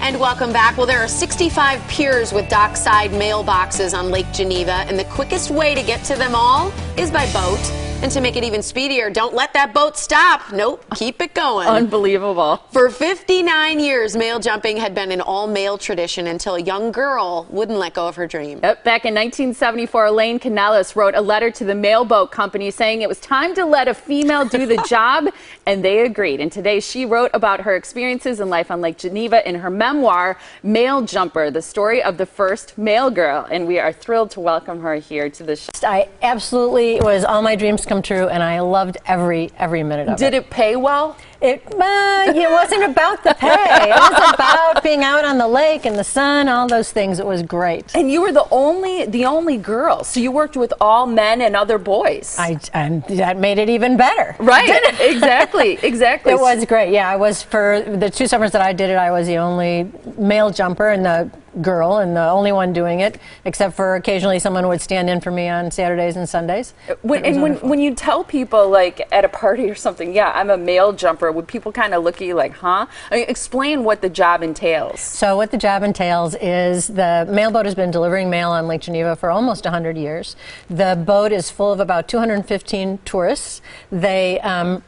And welcome back. Well, there are 65 piers with dockside mailboxes on Lake Geneva, and the quickest way to get to them all is by boat. And to make it even speedier, don't let that boat stop. Nope, keep it going. Unbelievable. For 59 years, mail jumping had been an all-male tradition until a young girl wouldn't let go of her dream. Yep. Back in 1974, Elaine Kanelos wrote a letter to the mailboat company saying it was time to let a female do the job, and they agreed. And today she wrote about her experiences in life on Lake Geneva in her memoir, Mail Jumper, the story of the first mail girl. And we are thrilled to welcome her here to the show. I absolutely, it was all my dreams come true, and I loved every minute of it. Did it pay well? It wasn't about the pay. It was about being out on the lake and the sun, all those things. It was great. And you were the only girl, so you worked with all men and other boys. And that made it even better. Right. Exactly. It was great. Yeah, I was, for the 2 summers that I did it, I was the only male jumper and the girl and the only one doing it, except for occasionally someone would stand in for me on Saturdays and Sundays. When you tell people, like at a party or something, yeah, I'm a mail jumper, would people kind of look at you like, huh? I mean, explain what the job entails. So what the job entails is the mailboat has been delivering mail on Lake Geneva for almost 100 years. The boat is full of about 215 tourists. They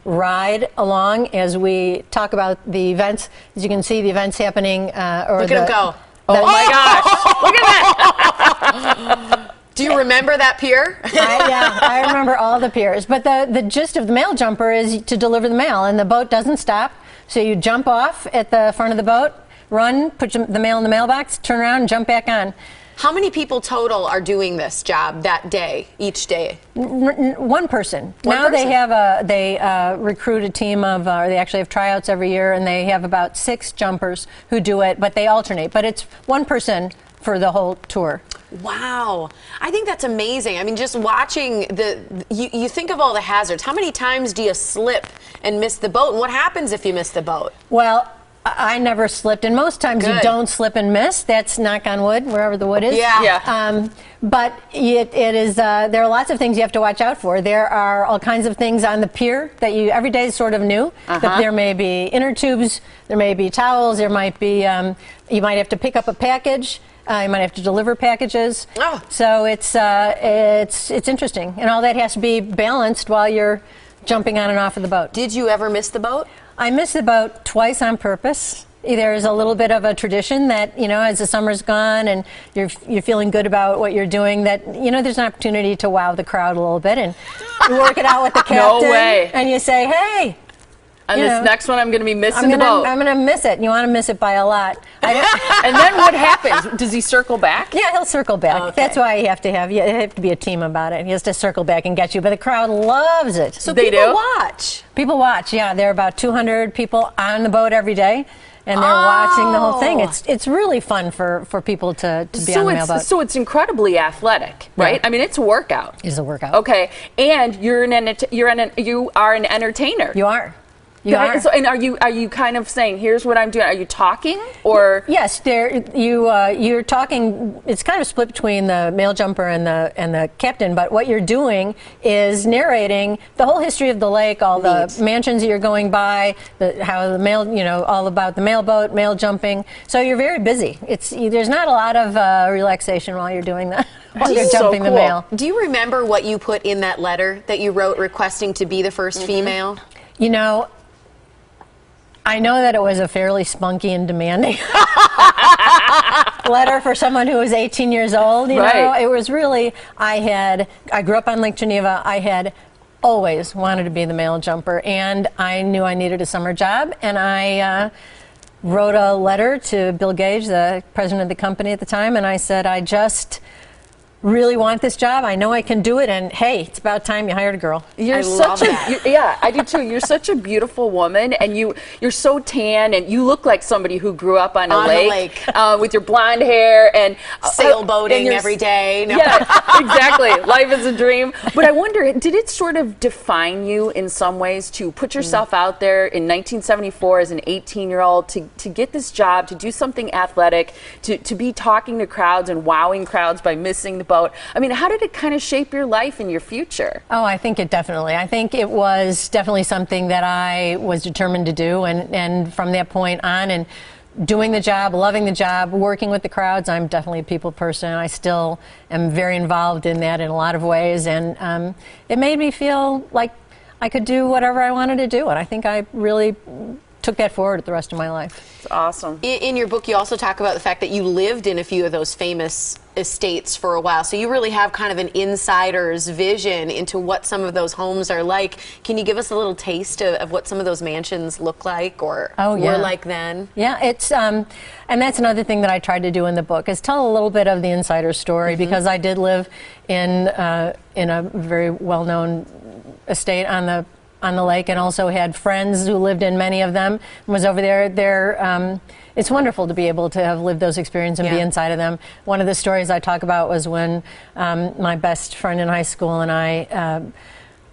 ride along as we talk about the events. As you can see, the events happening. Look at them go. Oh my gosh, look at that! Do you remember that pier? Yeah, I remember all the piers. But the gist of the mail jumper is to deliver the mail, and the boat doesn't stop. So you jump off at the front of the boat, run, put the mail in the mailbox, turn around, and jump back on. How many people total are doing this job that day, each day? One person. Now they have they recruit a team of, or they actually have tryouts every year, and they have about 6 jumpers who do it, but they alternate. But it's one person for the whole tour. Wow. I think that's amazing. I mean, just watching you think of all the hazards. How many times do you slip and miss the boat? And what happens if you miss the boat? Well, I never slipped, and most times you don't slip and miss. That's knock on wood, wherever the wood is. Yeah. But it is. There are lots of things you have to watch out for. There are all kinds of things on the pier that every day is sort of new. There may be inner tubes. There may be towels. There might be. You might have to pick up a package. You might have to deliver packages. Oh. So it's interesting, and all that has to be balanced while you're jumping on and off of the boat. Did you ever miss the boat? I missed the boat twice on purpose. There's a little bit of a tradition that, as the summer's gone and you're feeling good about what you're doing, that, there's an opportunity to wow the crowd a little bit, and you work it out with the captain. No way. And you say, hey. On this next one, I'm going to be missing the boat. I'm going to miss it. And you want to miss it by a lot. And then what happens? Does he circle back? Yeah, he'll circle back. Okay. That's why you have to be a team about it. He has to circle back and get you. But the crowd loves it. So people watch. People watch, yeah. There are about 200 people on the boat every day. And they're watching the whole thing. It's really fun for people to be on the mailboat. So it's incredibly athletic, right? I mean, it's a workout. It's a workout. Okay, and you are an entertainer. You are. So, and are you kind of saying, here's what I'm doing? Are you talking, or? Yes, you're talking. It's kind of split between the mail jumper and the captain. But what you're doing is narrating the whole history of the lake, all the mansions that you're going by, how the mail, all about the mailboat, mail jumping. So you're very busy. There's not a lot of relaxation while you're doing that. While you're jumping the mail. Do you remember what you put in that letter that you wrote requesting to be the first female? I know that it was a fairly spunky and demanding letter for someone who was 18 years old. You know, it was really, I grew up on Lake Geneva. I had always wanted to be the mail jumper, and I knew I needed a summer job, and I wrote a letter to Bill Gage, the president of the company at the time, and I said, I just really want this job. I know I can do it, and hey, it's about time you hired a girl. Yeah, I do too. You're such a beautiful woman, and you're so tan, and you look like somebody who grew up on a lake. With your blonde hair and sailboating every day. No. Yeah, exactly. Life is a dream. But I wonder, did it sort of define you in some ways to put yourself out there in 1974 as an 18-year-old to get this job, to do something athletic, to be talking to crowds and wowing crowds by missing the boat? I mean, how did it kind of shape your life and your future? Oh, I think it definitely. I think it was definitely something that I was determined to do, and from that point on, and doing the job, loving the job, working with the crowds. I'm definitely a people person. I still am very involved in that in a lot of ways, and it made me feel like I could do whatever I wanted to do, and I think I really took that forward the rest of my life. It's awesome. In your book, you also talk about the fact that you lived in a few of those famous estates for a while, so you really have kind of an insider's vision into what some of those homes are like. Can you give us a little taste of what some of those mansions look like or were like then? Yeah, it's and that's another thing that I tried to do in the book, is tell a little bit of the insider story, because I did live in a very well-known estate on the lake, and also had friends who lived in many of them, and was over there. It's wonderful to be able to have lived those experiences and be inside of them. One of the stories I talk about was when my best friend in high school and I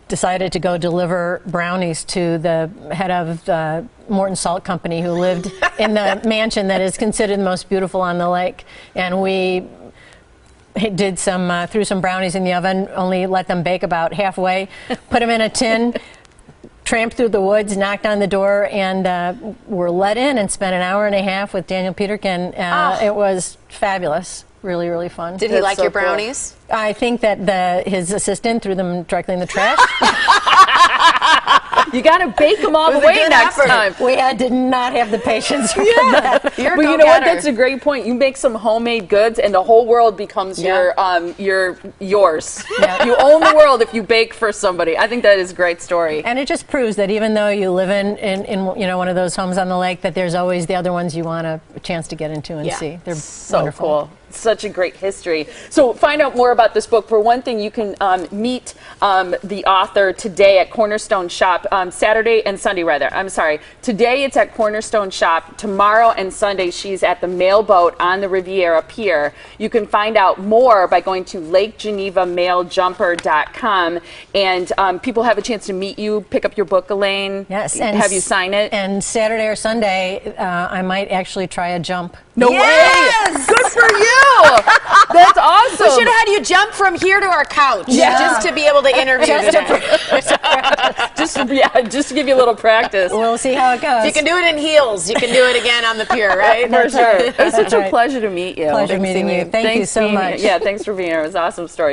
decided to go deliver brownies to the head of the Morton Salt Company, who lived in the mansion that is considered the most beautiful on the lake. And we did threw some brownies in the oven, only let them bake about halfway, put them in a tin, tramped through the woods, knocked on the door, and were let in and spent an hour and a half with Daniel Peterkin. It was fabulous. Really, really fun. Did he like your brownies? Cool. I think that his assistant threw them directly in the trash. You got to bake them all the way next time. We did not have the patience for that. But you know what? That's a great point. You make some homemade goods, and the whole world becomes yours. Yeah. You own the world if you bake for somebody. I think that is a great story. And it just proves that even though you live in one of those homes on the lake, that there's always the other ones you want a chance to get into and see. They're so wonderful. Cool. Such a great history. So find out more about this book. For one thing, you can meet the author today at Cornerstone Shop, Saturday and Sunday rather. I'm sorry. Today it's at Cornerstone Shop. Tomorrow and Sunday she's at the Mailboat on the Riviera Pier. You can find out more by going to LakeGenevaMailJumper.com, and people have a chance to meet you, pick up your book, Elaine. Yes. And have you sign it. And Saturday or Sunday, I might actually try a jump. No way! Good for you! That's awesome. We should have had you jump from here to our couch just to be able to interview today. just to give you a little practice. We'll see how it goes. If you can do it in heels, you can do it again on the pier, right? For sure. It was such a pleasure to meet you. Pleasure meeting you. Thank you so much. Yeah, thanks for being here. It was an awesome story.